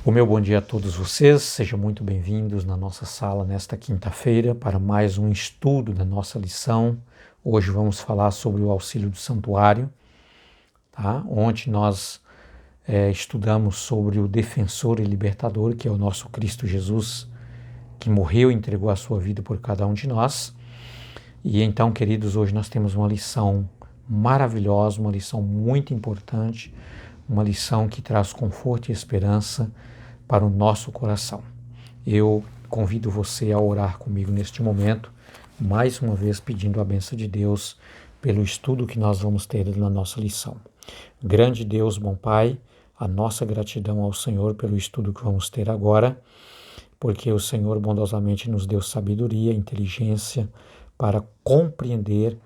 O meu bom dia a todos vocês, sejam muito bem-vindos na nossa sala nesta quinta-feira para mais um estudo da nossa lição. Hoje vamos falar sobre o auxílio do santuário, tá? Ontem nós estudamos sobre o defensor e libertador, que é o nosso Cristo Jesus, que morreu e entregou a sua vida por cada um de nós. E então, queridos, hoje nós temos uma lição maravilhosa, uma lição muito importante, uma lição que traz conforto e esperança para o nosso coração. Eu convido você a orar comigo neste momento, mais uma vez pedindo a bênção de Deus pelo estudo que nós vamos ter na nossa lição. Grande Deus, bom Pai, a nossa gratidão ao Senhor pelo estudo que vamos ter agora, porque o Senhor bondosamente nos deu sabedoria, inteligência para compreender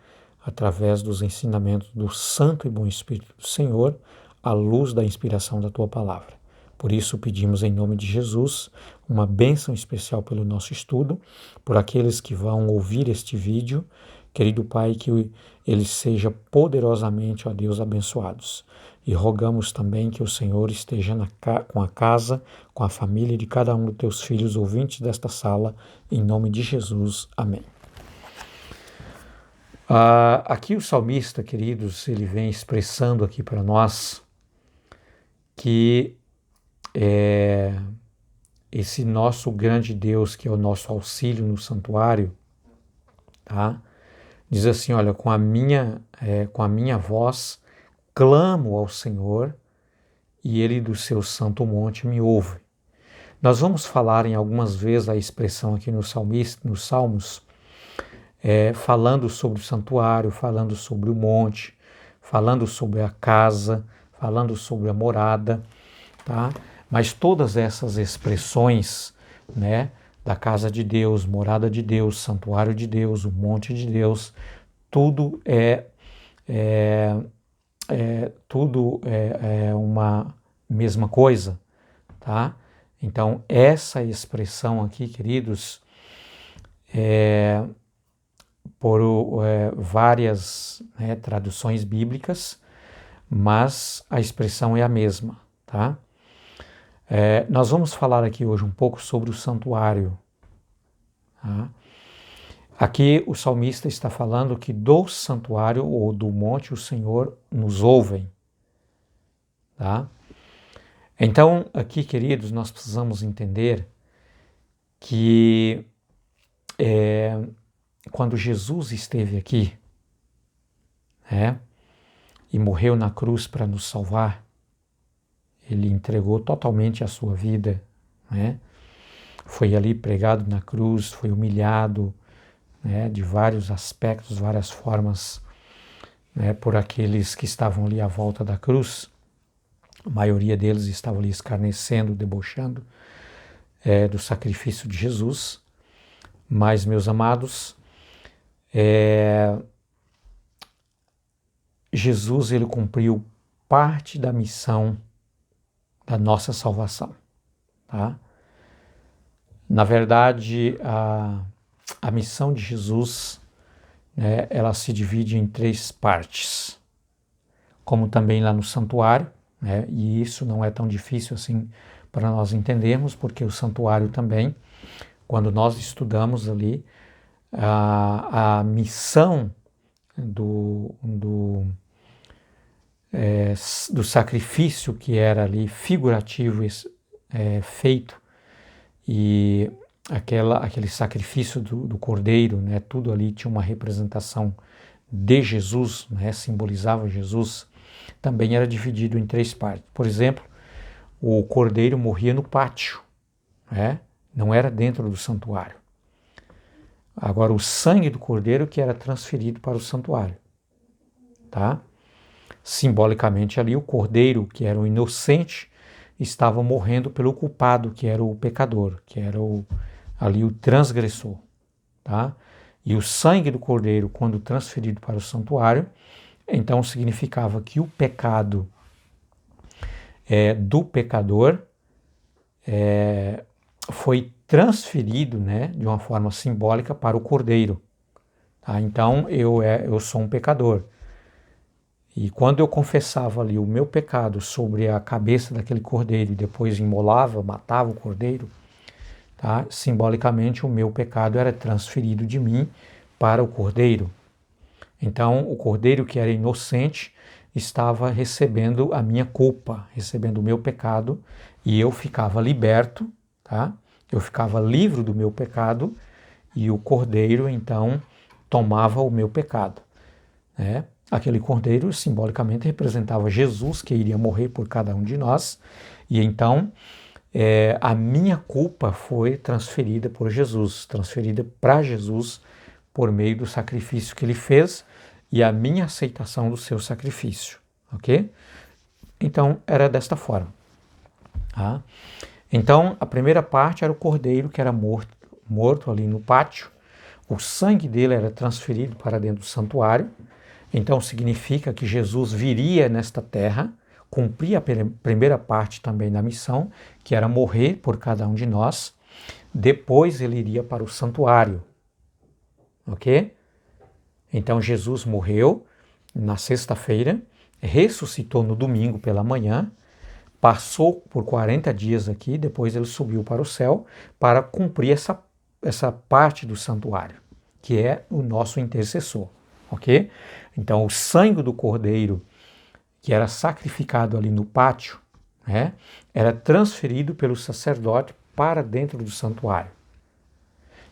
através dos ensinamentos do Santo e Bom Espírito do Senhor, à luz da inspiração da Tua Palavra. Por isso pedimos em nome de Jesus uma bênção especial pelo nosso estudo, por aqueles que vão ouvir este vídeo. Querido Pai, que eles sejam poderosamente, ó Deus, abençoados. E rogamos também que o Senhor esteja com a casa, com a família de cada um dos teus filhos ouvintes desta sala, em nome de Jesus. Amém. Aqui o salmista, queridos, ele vem expressando aqui para nós que esse nosso grande Deus, que é o nosso auxílio no santuário, tá? Diz assim, olha, com a minha voz clamo ao Senhor e Ele do seu santo monte me ouve. Nós vamos falar em algumas vezes a expressão aqui nos Salmos, falando sobre o santuário, falando sobre o monte, falando sobre a casa, falando sobre a morada, tá? Mas todas essas expressões, né, da casa de Deus, morada de Deus, santuário de Deus, o monte de Deus, tudo é uma mesma coisa, tá? Então, essa expressão aqui, queridos, por várias traduções bíblicas, mas a expressão é a mesma, tá? Nós vamos falar aqui hoje um pouco sobre o santuário. Tá? Aqui o salmista está falando que do santuário ou do monte o Senhor nos ouve. Tá? Então, aqui, queridos, nós precisamos entender que quando Jesus esteve aqui, e morreu na cruz para nos salvar, ele entregou totalmente a sua vida, né? Foi ali pregado na cruz, foi humilhado, né, de vários aspectos, várias formas, né, por aqueles que estavam ali à volta da cruz. A maioria deles estava ali escarnecendo, debochando do sacrifício de Jesus. Mas, meus amados, Jesus ele cumpriu parte da missão da nossa salvação, tá? Na verdade, a missão de Jesus, né, ela se divide em 3 partes, como também lá no santuário, né, e isso não é tão difícil assim para nós entendermos, porque o santuário também, quando nós estudamos ali, a missão do sacrifício que era ali figurativo feito, e aquele sacrifício do cordeiro, né, tudo ali tinha uma representação de Jesus, né, simbolizava Jesus, também era dividido em 3 partes. Por exemplo, o cordeiro morria no pátio, né, não era dentro do santuário. Agora, o sangue do cordeiro que era transferido para o santuário, tá? Simbolicamente ali, o cordeiro, que era o inocente, estava morrendo pelo culpado, que era o pecador, que era ali o transgressor, tá? E o sangue do cordeiro, quando transferido para o santuário, então significava que o pecado do pecador foi transferido, né, de uma forma simbólica para o cordeiro. Tá? Então eu sou um pecador E quando eu confessava ali o meu pecado sobre a cabeça daquele cordeiro e depois imolava, matava o cordeiro, tá? Simbolicamente o meu pecado era transferido de mim para o cordeiro. Então o cordeiro que era inocente estava recebendo a minha culpa, recebendo o meu pecado, e eu ficava liberto, tá? Eu ficava livre do meu pecado e o cordeiro então tomava o meu pecado, né? Aquele cordeiro simbolicamente representava Jesus, que iria morrer por cada um de nós, e então a minha culpa foi transferida por Jesus, transferida para Jesus por meio do sacrifício que ele fez e a minha aceitação do seu sacrifício, ok? Então era desta forma. Tá? Então a primeira parte era o cordeiro que era morto ali no pátio, o sangue dele era transferido para dentro do santuário. Então significa que Jesus viria nesta terra, cumprir a primeira parte também da missão, que era morrer por cada um de nós. Depois ele iria para o santuário, ok? Então Jesus morreu na sexta-feira, ressuscitou no domingo pela manhã, passou por 40 dias aqui, depois ele subiu para o céu para cumprir essa parte do santuário, que é o nosso intercessor, ok? Então o sangue do cordeiro que era sacrificado ali no pátio, né, era transferido pelo sacerdote para dentro do santuário.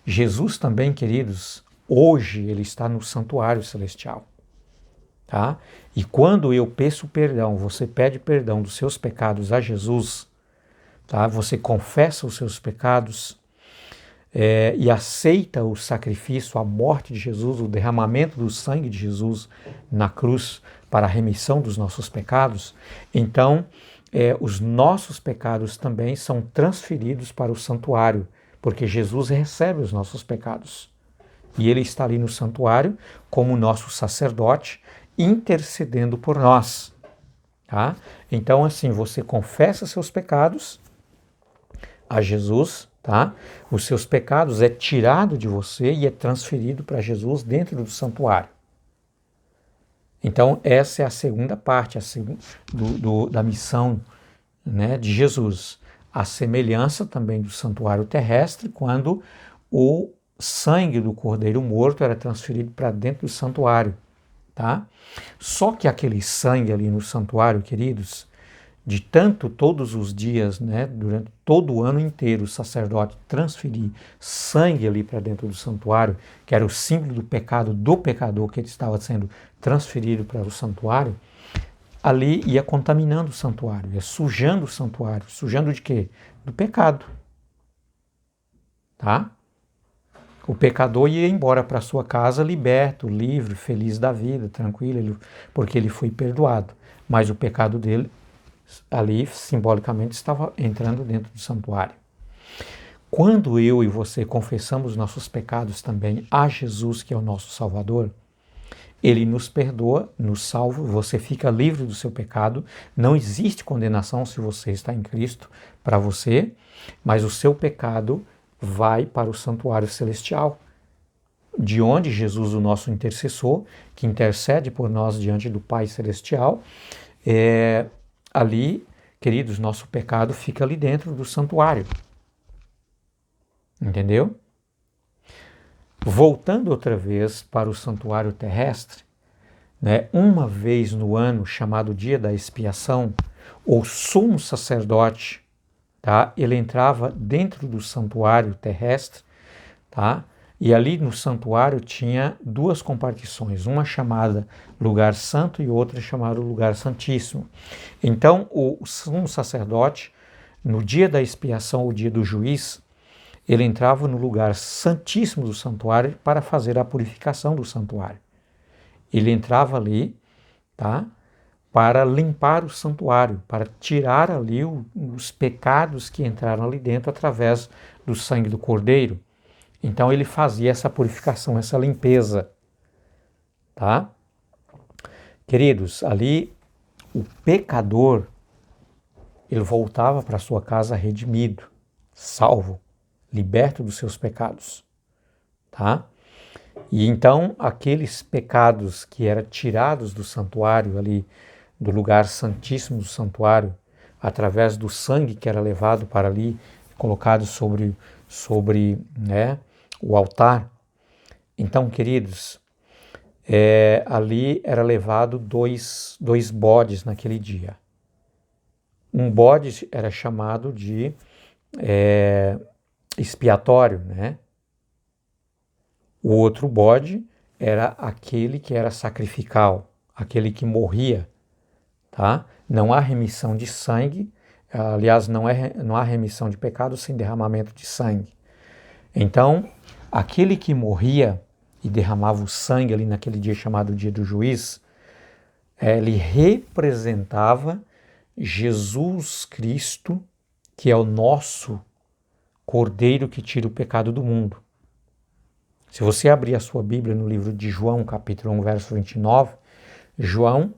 Jesus também, queridos, hoje ele está no santuário celestial. Tá? E quando eu peço perdão, você pede perdão dos seus pecados a Jesus, tá? Você confessa os seus pecados e aceita o sacrifício, a morte de Jesus, o derramamento do sangue de Jesus na cruz para a remissão dos nossos pecados, então os nossos pecados também são transferidos para o santuário, porque Jesus recebe os nossos pecados. E ele está ali no santuário como nosso sacerdote, intercedendo por nós. Tá? Então, assim, você confessa seus pecados a Jesus, tá? Os seus pecados é tirado de você e é transferido para Jesus dentro do santuário. Então, essa é a segunda parte da missão, né, de Jesus. A semelhança também do santuário terrestre, quando o sangue do cordeiro morto era transferido para dentro do santuário. Tá? Só que aquele sangue ali no santuário, queridos, de tanto todos os dias, né, durante todo o ano inteiro, o sacerdote transferir sangue ali para dentro do santuário, que era o símbolo do pecado do pecador que estava sendo transferido para o santuário, ali ia contaminando o santuário, ia sujando o santuário. Sujando de quê? Do pecado. Tá? O pecador ia embora para sua casa liberto, livre, feliz da vida, tranquilo, porque ele foi perdoado. Mas o pecado dele, ali, simbolicamente, estava entrando dentro do santuário. Quando eu e você confessamos nossos pecados também a Jesus, que é o nosso Salvador, ele nos perdoa, nos salva, você fica livre do seu pecado, não existe condenação se você está em Cristo para você, mas o seu pecado vai para o santuário celestial, de onde Jesus, o nosso intercessor, que intercede por nós diante do Pai Celestial, ali, queridos, nosso pecado fica ali dentro do santuário. Entendeu? Voltando outra vez para o santuário terrestre, né, uma vez no ano, chamado Dia da Expiação, o sumo sacerdote, tá, ele entrava dentro do santuário terrestre, tá, e ali no santuário tinha duas compartições, uma chamada Lugar Santo e outra chamada Lugar Santíssimo. Então, o sumo sacerdote, no dia da expiação, o dia do juiz, ele entrava no lugar santíssimo do santuário para fazer a purificação do santuário. Ele entrava ali, tá, para limpar o santuário, para tirar ali os pecados que entraram ali dentro através do sangue do cordeiro. Então ele fazia essa purificação, essa limpeza, tá? Queridos, ali o pecador, ele voltava para sua casa redimido, salvo, liberto dos seus pecados, tá? E então aqueles pecados que eram tirados do santuário ali, do lugar santíssimo do santuário, através do sangue que era levado para ali, colocado sobre né, o altar. Então, queridos, ali era levado dois bodes naquele dia. Um bode era chamado de expiatório, né? O outro bode era aquele que era sacrificial, aquele que morria, tá? Não há remissão de sangue, aliás, não há remissão de pecado sem derramamento de sangue. Então, aquele que morria e derramava o sangue ali naquele dia chamado dia do juiz, ele representava Jesus Cristo, que é o nosso Cordeiro que tira o pecado do mundo. Se você abrir a sua Bíblia no livro de João, capítulo 1, verso 29, João,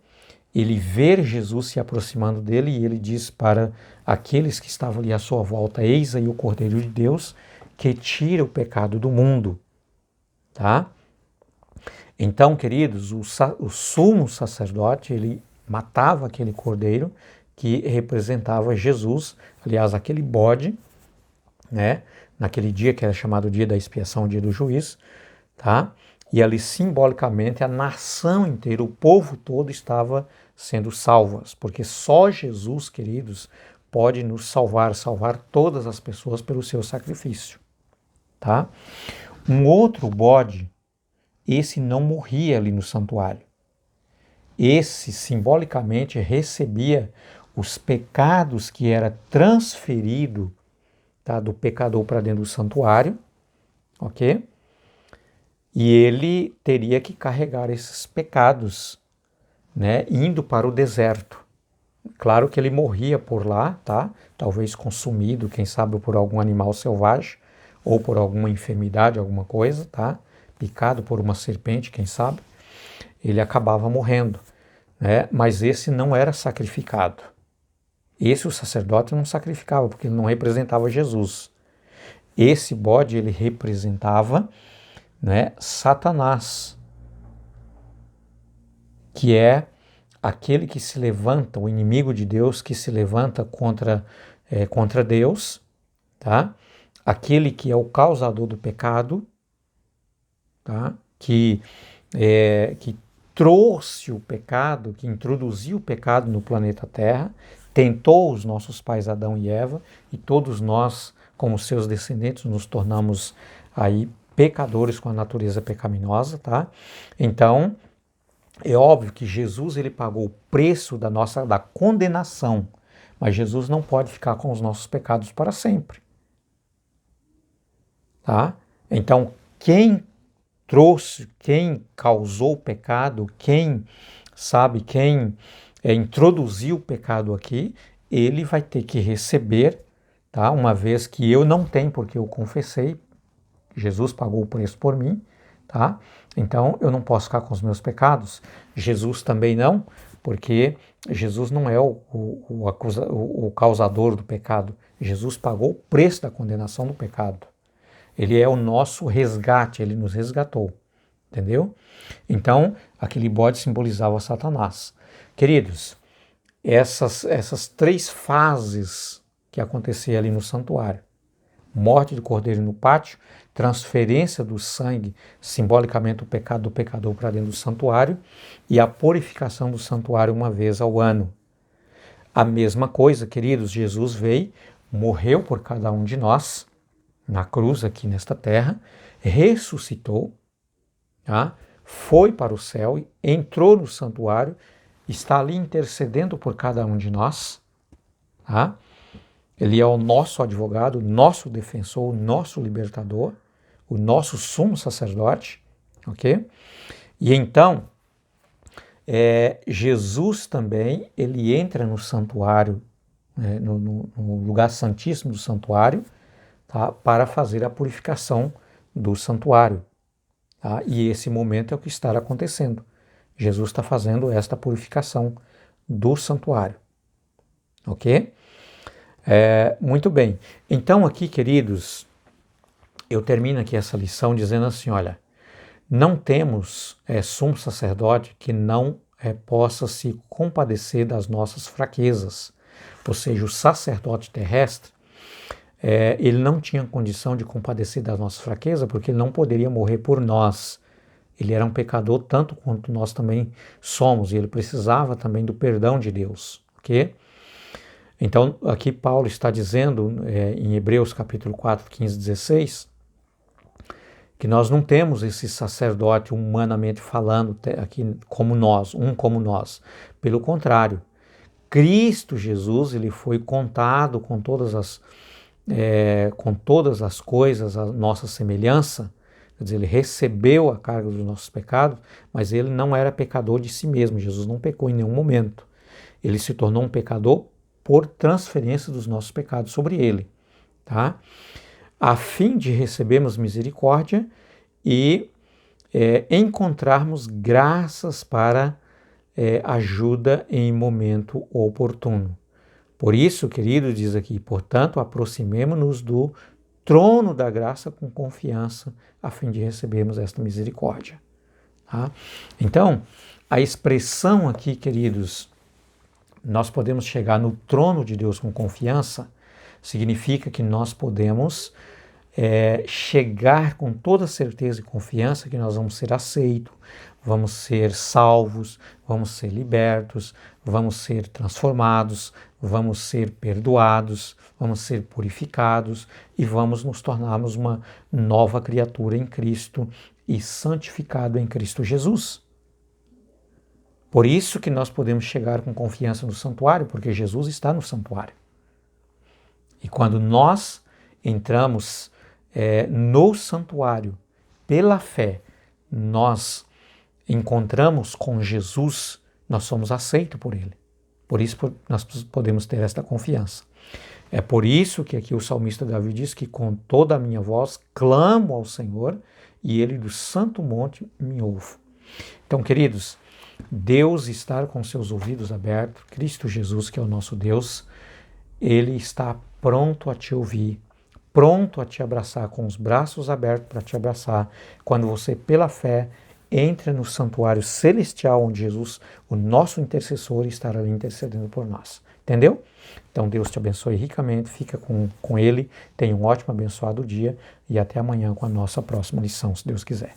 ele vê Jesus se aproximando dele e ele diz para aqueles que estavam ali à sua volta: eis aí o Cordeiro de Deus que tira o pecado do mundo, tá? Então, queridos, o sumo sacerdote, ele matava aquele cordeiro que representava Jesus, aliás, aquele bode, né? Naquele dia que era chamado dia da expiação, dia do juiz, tá? E ali simbolicamente a nação inteira, o povo todo estava sendo salvas, porque só Jesus, queridos, pode nos salvar todas as pessoas pelo seu sacrifício, tá? Um outro bode, esse não morria ali no santuário. Esse simbolicamente recebia os pecados que era transferido, tá, do pecador para dentro do santuário, ok? E ele teria que carregar esses pecados, né, indo para o deserto. Claro que ele morria por lá, tá? Talvez consumido, quem sabe, por algum animal selvagem ou por alguma enfermidade, alguma coisa, tá? Picado por uma serpente, quem sabe, ele acabava morrendo, né? Mas esse não era sacrificado. Esse o sacerdote não sacrificava, porque ele não representava Jesus. Esse bode, ele representava, né, Satanás, que é aquele que se levanta, o inimigo de Deus que se levanta contra Deus, tá? Aquele que é o causador do pecado, tá? Que trouxe o pecado, que introduziu o pecado no planeta Terra, tentou os nossos pais Adão e Eva, e todos nós, como seus descendentes, nos tornamos aí pecadores com a natureza pecaminosa, tá? Então, é óbvio que Jesus, ele pagou o preço da condenação, mas Jesus não pode ficar com os nossos pecados para sempre, tá? Então, quem trouxe, quem causou o pecado, quem introduziu o pecado aqui, ele vai ter que receber, tá? Uma vez que eu não tenho, porque eu confessei, Jesus pagou o preço por mim, tá? Então eu não posso ficar com os meus pecados. Jesus também não, porque Jesus não é o causador do pecado. Jesus pagou o preço da condenação do pecado. Ele é o nosso resgate, ele nos resgatou, entendeu? Então, aquele bode simbolizava Satanás. Queridos, essas três fases que aconteciam ali no santuário: morte do cordeiro no pátio, transferência do sangue, simbolicamente o pecado do pecador para dentro do santuário, e a purificação do santuário uma vez ao ano. A mesma coisa, queridos, Jesus veio, morreu por cada um de nós, na cruz aqui nesta terra, ressuscitou, tá? Foi para o céu, entrou no santuário, está ali intercedendo por cada um de nós, tá? Ele é o nosso advogado, nosso defensor, nosso libertador, o nosso sumo sacerdote, ok? E então, Jesus também, ele entra no santuário, no lugar santíssimo do santuário, tá? Para fazer a purificação do santuário, tá? E esse momento é o que está acontecendo. Jesus está fazendo esta purificação do santuário, ok? Muito bem. Então aqui, queridos, eu termino aqui essa lição dizendo assim, olha, não temos sumo sacerdote que não possa se compadecer das nossas fraquezas. Ou seja, o sacerdote terrestre, ele não tinha condição de compadecer das nossas fraquezas, porque ele não poderia morrer por nós. Ele era um pecador tanto quanto nós também somos, e ele precisava também do perdão de Deus, ok? Então, aqui Paulo está dizendo, em Hebreus capítulo 4, 15, 16, que nós não temos esse sacerdote humanamente falando aqui como nós, como nós. Pelo contrário, Cristo Jesus, ele foi contado com todas as coisas, a nossa semelhança. Quer dizer, ele recebeu a carga dos nossos pecados, mas ele não era pecador de si mesmo. Jesus não pecou em nenhum momento. Ele se tornou um pecador por transferência dos nossos pecados sobre ele, tá? A fim de recebermos misericórdia e encontrarmos graças para ajuda em momento oportuno. Por isso, querido, diz aqui, portanto, aproximemo-nos do trono da graça com confiança, a fim de recebermos esta misericórdia. Tá? Então, a expressão aqui, queridos, nós podemos chegar no trono de Deus com confiança, significa que nós podemos chegar com toda certeza e confiança que nós vamos ser aceitos, vamos ser salvos, vamos ser libertos, vamos ser transformados, vamos ser perdoados, vamos ser purificados e vamos nos tornarmos uma nova criatura em Cristo e santificado em Cristo Jesus. Por isso que nós podemos chegar com confiança no santuário, porque Jesus está no santuário. E quando nós entramos no santuário, pela fé, nós encontramos com Jesus, nós somos aceitos por Ele. Por isso nós podemos ter esta confiança. É por isso que aqui o salmista Davi diz que com toda a minha voz clamo ao Senhor e Ele do santo monte me ouve. Então, queridos, Deus está com seus ouvidos abertos, Cristo Jesus, que é o nosso Deus, Ele está pronto a te ouvir, pronto a te abraçar, com os braços abertos para te abraçar, quando você, pela fé, entra no santuário celestial, onde Jesus, o nosso intercessor, estará ali intercedendo por nós. Entendeu? Então Deus te abençoe ricamente, fica com Ele, tenha um ótimo, abençoado dia e até amanhã com a nossa próxima lição, se Deus quiser.